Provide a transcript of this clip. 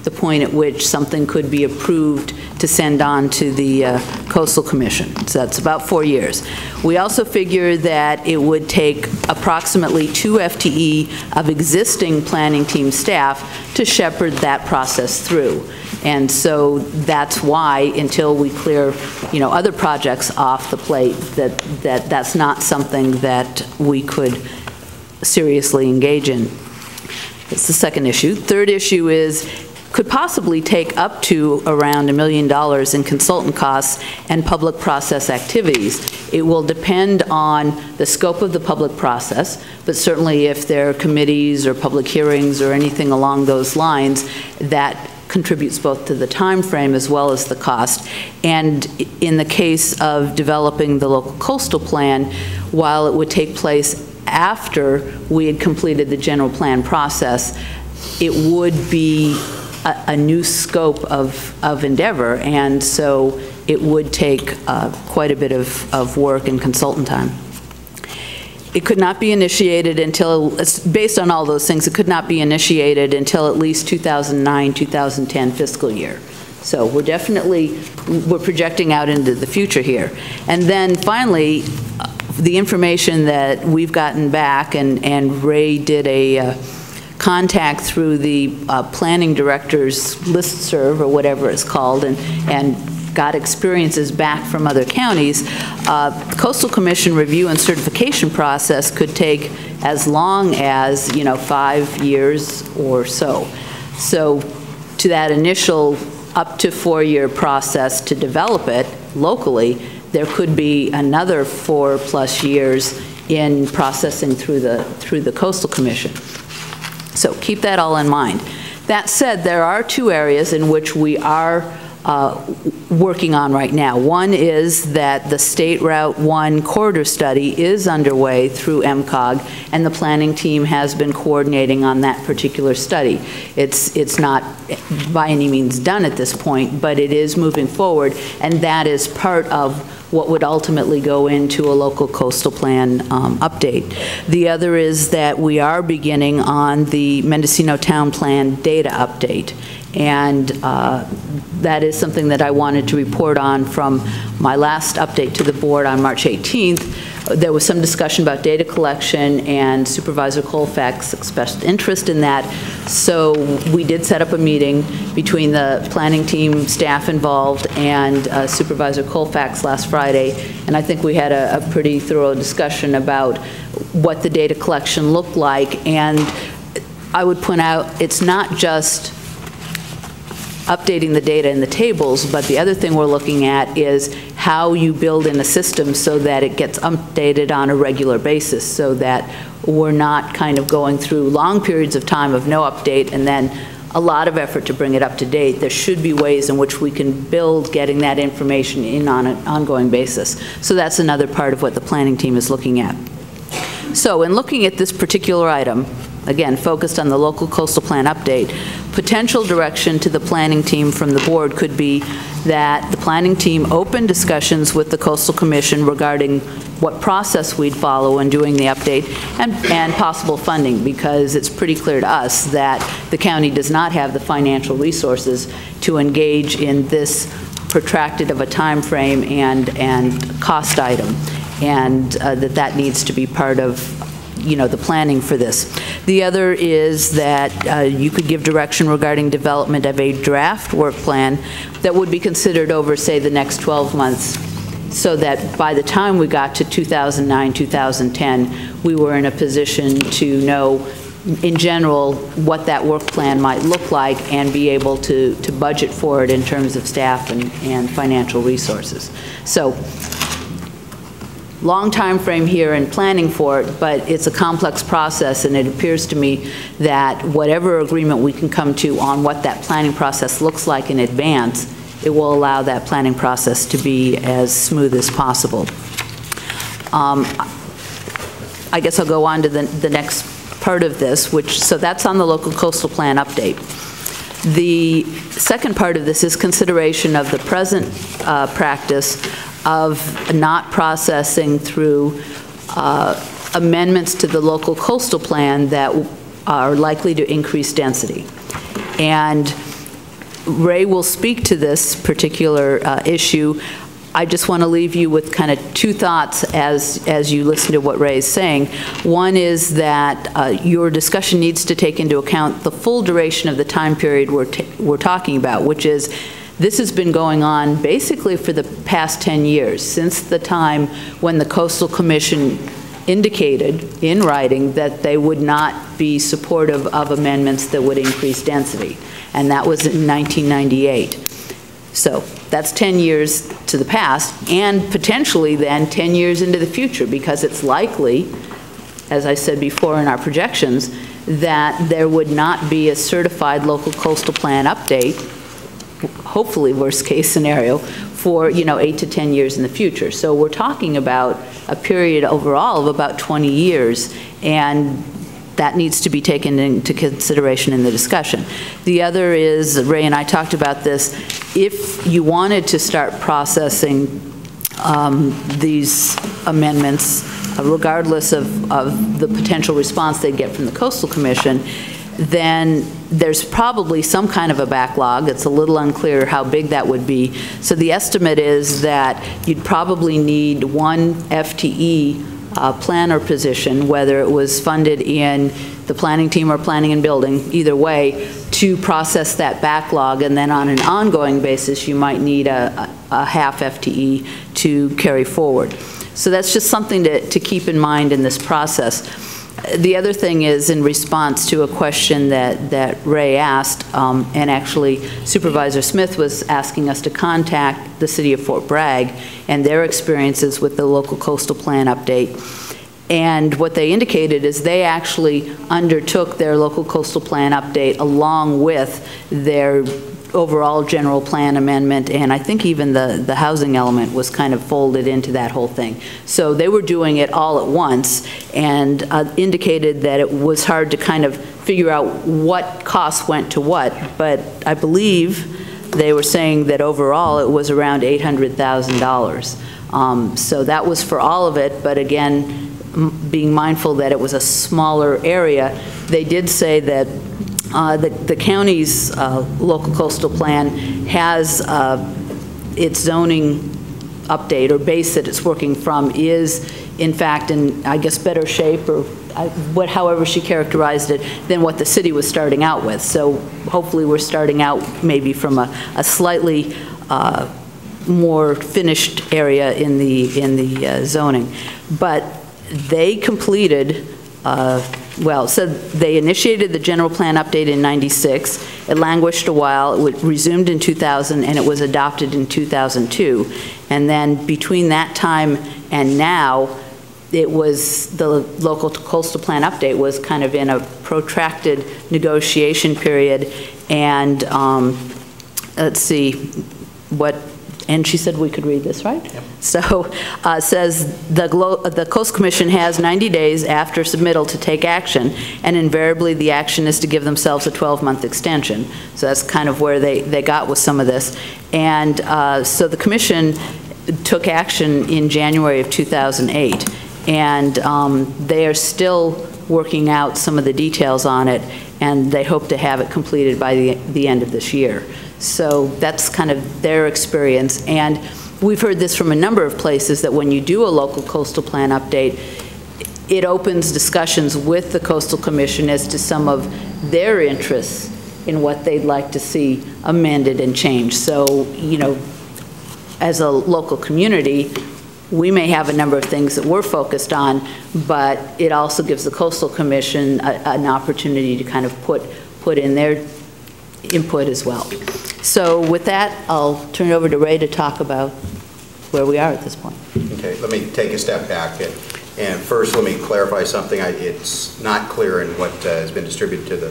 the point at which something could be approved to send on to the Coastal Commission. So that's about 4 years. We also figure that it would take approximately 2 FTE of existing planning team staff to shepherd that process through. And so that's why, until we clear, other projects off the plate, that's not something that we could seriously engage in. That's the second issue. Third issue is, could possibly take up to around $1 million in consultant costs and public process activities. It will depend on the scope of the public process, but certainly if there are committees or public hearings or anything along those lines, that contributes both to the time frame as well as the cost. And in the case of developing the local coastal plan, while it would take place after we had completed the general plan process, it would be a new scope of endeavor, and so it would take quite a bit of work and consultant time. It could not be initiated until, based on all those things, it could not be initiated until at least 2009-2010 fiscal year. So we're projecting out into the future here. And then finally, the information that we've gotten back, and Ray did a contact through the planning director's listserv, or whatever it's called, and got experiences back from other counties. Coastal Commission review and certification process could take as long as 5 years or so. So to that initial up to 4-year process to develop it locally, there could be another 4+ years in processing through the Coastal Commission. So keep that all in mind. That said, there are 2 areas in which we are working on right now. One is that the State Route 1 corridor study is underway through MCOG, and the planning team has been coordinating on that particular study. It's not by any means done at this point, but it is moving forward, and that is part of what would ultimately go into a local coastal plan update. The other is that we are beginning on the Mendocino Town Plan data update. And that is something that I wanted to report on from my last update to the board on March 18th. There was some discussion about data collection, and Supervisor Colfax expressed interest in that. So we did set up a meeting between the planning team, staff involved, and Supervisor Colfax last Friday. And I think we had a pretty thorough discussion about what the data collection looked like. And I would point out, it's not just updating the data in the tables, but the other thing we're looking at is how you build in a system so that it gets updated on a regular basis, so that we're not kind of going through long periods of time of no update and then a lot of effort to bring it up to date. There should be ways in which we can build getting that information in on an ongoing basis. So that's another part of what the planning team is looking at. So in looking at this particular item, again, focused on the local coastal plan update, potential direction to the planning team from the board could be that the planning team open discussions with the Coastal Commission regarding what process we'd follow in doing the update and possible funding, because it's pretty clear to us that the county does not have the financial resources to engage in this protracted of a time frame and cost item, and that needs to be part of the planning for this. The other is that you could give direction regarding development of a draft work plan that would be considered over, say, the next 12 months, so that by the time we got to 2009, 2010, we were in a position to know, in general, what that work plan might look like and be able to budget for it in terms of staff and financial resources. So, long time frame here in planning for it, but it's a complex process, and it appears to me that whatever agreement we can come to on what that planning process looks like in advance, it will allow that planning process to be as smooth as possible. I guess I'll go on to the next part of this, so that's on the local coastal plan update. The second part of this is consideration of the present practice of not processing through amendments to the local coastal plan that are likely to increase density. And Ray will speak to this particular issue. I just want to leave you with kind of two thoughts as you listen to what Ray is saying. One is that your discussion needs to take into account the full duration of the time period we're talking about, which is this has been going on basically for the past 10 years, since the time when the Coastal Commission indicated in writing that they would not be supportive of amendments that would increase density, and that was in 1998. So that's 10 years to the past, and potentially then 10 years into the future, because it's likely, as I said before in our projections, that there would not be a certified local coastal plan update, hopefully worst case scenario, for 8 to 10 years in the future. So we're talking about a period overall of about 20 years, and that needs to be taken into consideration in the discussion. The other is, Ray and I talked about this, if you wanted to start processing these amendments, regardless of the potential response they get from the Coastal Commission, then there's probably some kind of a backlog. It's a little unclear how big that would be. So the estimate is that you'd probably need one FTE planner position, whether it was funded in the planning team or planning and building, either way, to process that backlog, and then on an ongoing basis you might need a half FTE to carry forward. So that's just something to keep in mind in this process. The other thing is, in response to a question that Ray asked, and actually Supervisor Smith was asking us to contact the City of Fort Bragg and their experiences with the local coastal plan update. And what they indicated is they actually undertook their local coastal plan update along with their overall general plan amendment, and I think even the housing element was kind of folded into that whole thing. So they were doing it all at once, and indicated that it was hard to kind of figure out what costs went to what, but I believe they were saying that overall it was around $800,000. So that was for all of it, but again, being mindful that it was a smaller area, they did say that the county's local coastal plan has its zoning update or base that it's working from is in fact in, I guess, better shape, or however she characterized it, than what the city was starting out with. So hopefully we're starting out maybe from a slightly more finished area in the zoning. But they completed well, so they initiated the general plan update in '96. It languished a while. It resumed in 2000, and it was adopted in 2002. And then between that time and now, it was the local coastal plan update was kind of in a protracted negotiation period. And let's see what. And she said we could read this, right? Yep. So it says the Coastal Commission has 90 days after submittal to take action, and invariably the action is to give themselves a 12-month extension. So that's kind of where they got with some of this. And so the Commission took action in January of 2008, and they are still working out some of the details on it, and they hope to have it completed by the end of this year. So that's kind of their experience. And we've heard this from a number of places, that when you do a local coastal plan update, it opens discussions with the Coastal Commission as to some of their interests in what they'd like to see amended and changed. So, as a local community, we may have a number of things that we're focused on, but it also gives the Coastal Commission an opportunity to kind of put in their input as well. So with that, I'll turn it over to Ray to talk about where we are at this point. Okay, let me take a step back. And first, let me clarify something. It's not clear in what has been distributed to the